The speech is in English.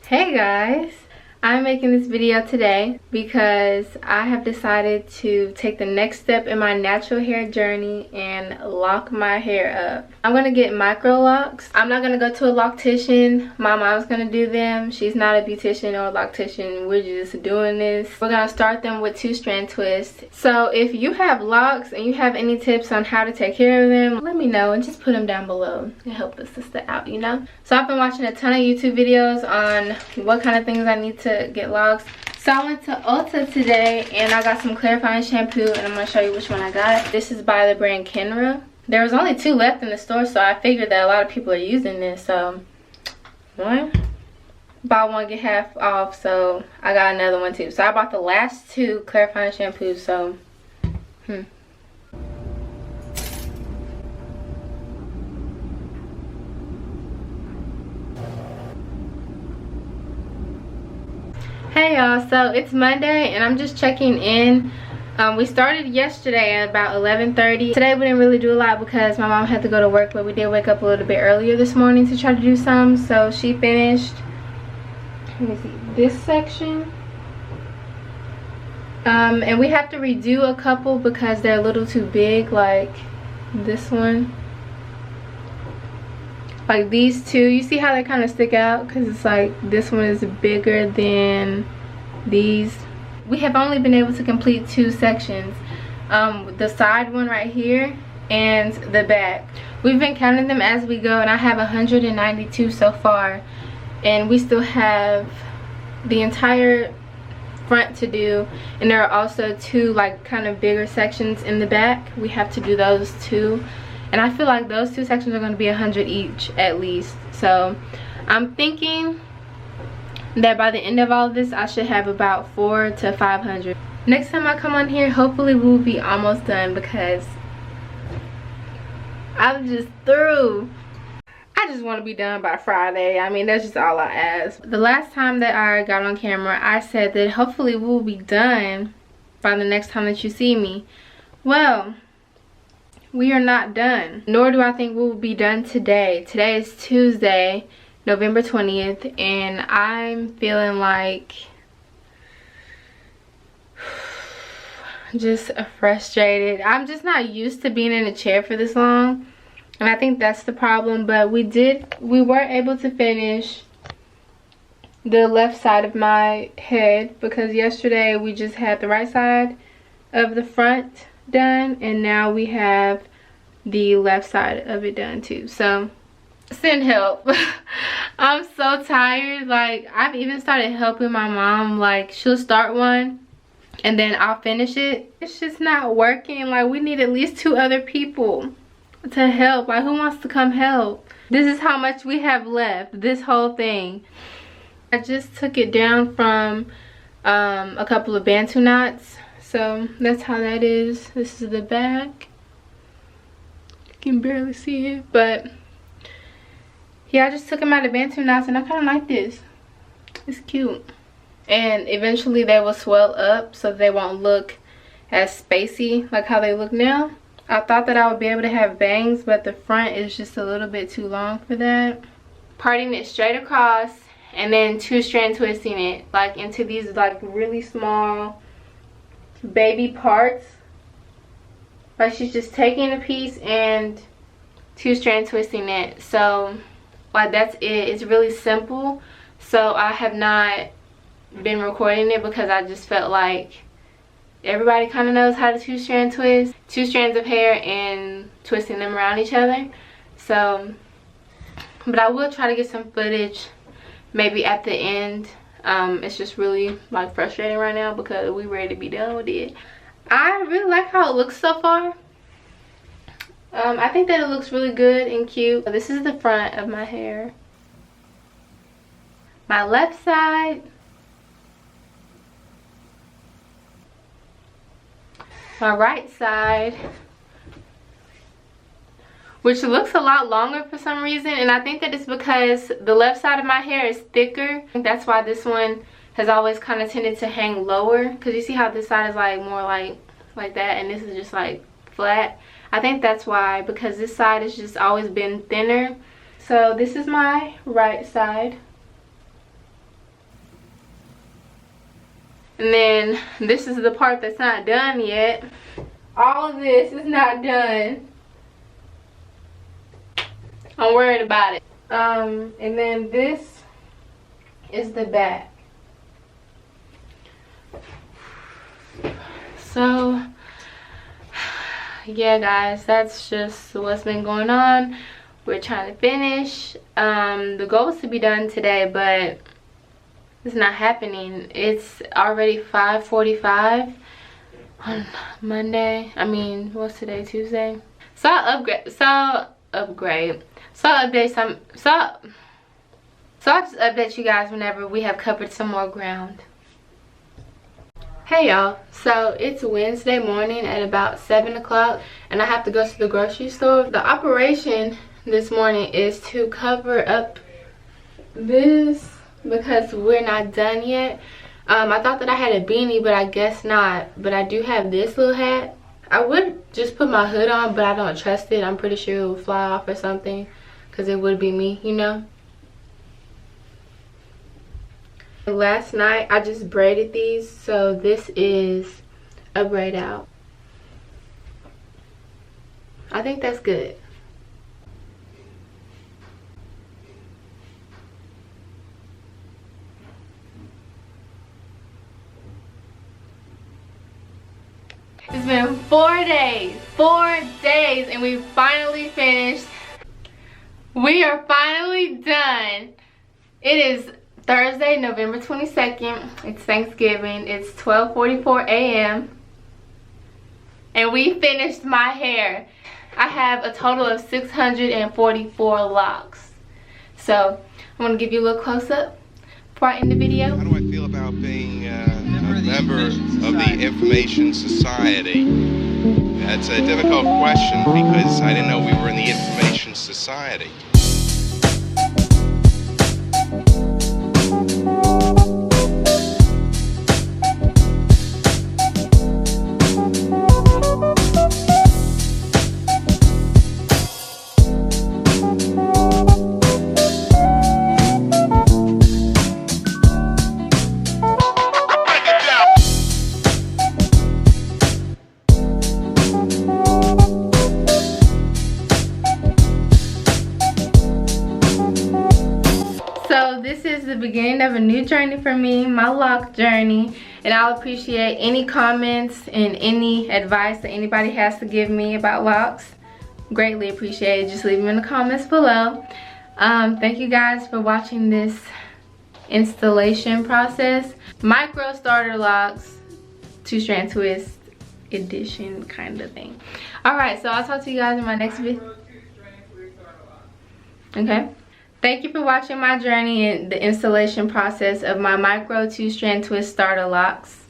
Hey guys, I'm making this video today because I have decided to take the next step in my natural hair journey and lock my hair up. I'm gonna get micro locks. I'm not gonna go to a loctician. My mom's gonna do them. She's not a beautician or a loctician. We're just doing this. We're gonna start them with 2-strand twists. So if you have locks and you have any tips on how to take care of them, let me know and just put them down below to help a sister out, you know? So I've been watching a ton of YouTube videos on what kind of things I need to get locks. So I went to Ulta today and I got some clarifying shampoo, and I'm going to show you which one I got. This is by the brand Kenra. There was only 2 left in the store, so I figured that a lot of people are using this. So buy one get half off, so I got another one too. So I bought the last 2 clarifying shampoos. So Hey y'all, so it's Monday and I'm just checking in. We started yesterday at about 11:30. Today we didn't really do a lot because my mom had to go to work, but we did wake up a little bit earlier this morning to try to do some. So she finished, let me see, this section. And we have to redo a couple because they're a little too big, like this one. Like these 2, you see how they kind of stick out because it's like this one is bigger than these. We have only been able to complete 2 sections, the side one right here and the back. We've been counting them as we go and I have 192 so far, and we still have the entire front to do, and there are also 2 like kind of bigger sections in the back. We have to do those too. And I feel like those 2 sections are going to be 100 each at least. So I'm thinking that by the end of all of this, I should have about 400 to 500. Next time I come on here, hopefully we'll be almost done because I'm just through. I just want to be done by Friday. I mean, that's just all I ask. The last time that I got on camera, I said that hopefully we'll be done by the next time that you see me. Well, we are not done, nor do I think we'll be done today. Today is Tuesday, November 20th, and I'm feeling like just frustrated. I'm just not used to being in a chair for this long, and I think that's the problem. But we were able to finish the left side of my head because yesterday we just had the right side of the front done, and now we have the left side of it done too. So send help. I'm so tired. Like, I've even started helping my mom. Like, she'll start one and then I'll finish it. It's just not working. Like, we need at least 2 other people to help. Like, who wants to come help? This is how much we have left, this whole thing. I just took it down from a couple of bantu knots. So that's how that is. This is the back. You can barely see it, but yeah, I just took them out of bantu knots and I kind of like this. It's cute. And eventually they will swell up so they won't look as spacey like how they look now. I thought that I would be able to have bangs, but the front is just a little bit too long for that. Parting it straight across and then 2-strand twisting it like into these like really small baby parts. Like, she's just taking a piece and 2-strand twisting it. So like that's it. It's really simple. So I have not been recording it because I just felt like everybody kind of knows how to 2-strand twist. 2 strands of hair and twisting them around each other. So, but I will try to get some footage maybe at the end. It's just really like frustrating right now because we're ready to be done with it. I really like how it looks so far. I think that it looks really good and cute. This is the front of my hair. My left side. My right side, which looks a lot longer for some reason, and I think that it's because the left side of my hair is thicker. I think that's why this one has always kind of tended to hang lower, because you see how this side is like more like that, and this is just like flat. I think that's why, because this side has just always been thinner. So this is my right side. And then this is the part that's not done yet. All of this is not done. I'm worried about it. And then this is the back. So yeah guys, that's just what's been going on. We're trying to finish. The goal is to be done today, but it's not happening. It's already 5:45 on Monday. I mean, what's today, Tuesday? So I'll just update you guys whenever we have covered some more ground. Hey y'all, so it's Wednesday morning at about 7 o'clock and I have to go to the grocery store. The operation this morning is to cover up this because we're not done yet. I thought that I had a beanie, but I guess not. But I do have this little hat. I would just put my hood on, but I don't trust it. I'm pretty sure it will fly off or something because it would be me, you know. Last night I just braided these, so this is a braid out. I think that's good. It's been 4 days and we finally finished. We are finally done. It is Thursday, November 22nd. It's Thanksgiving. It's 12:44 a.m. and we finished my hair. I have a total of 644 locks. So I'm gonna give you a little close-up before I end the video. How do I feel about being a member of the Information Society? That's a difficult question because I didn't know we were in the Information Society. So this is the beginning of a new journey for me, my lock journey, and I'll appreciate any comments and any advice that anybody has to give me about locks. Greatly appreciate it. Just leave them in the comments below. Thank you guys for watching this installation process. Micro starter locks, 2-strand twist edition kind of thing. Alright, so I'll talk to you guys in my next video. Okay. Thank you for watching my journey in the installation process of my micro 2-strand twist starter locks.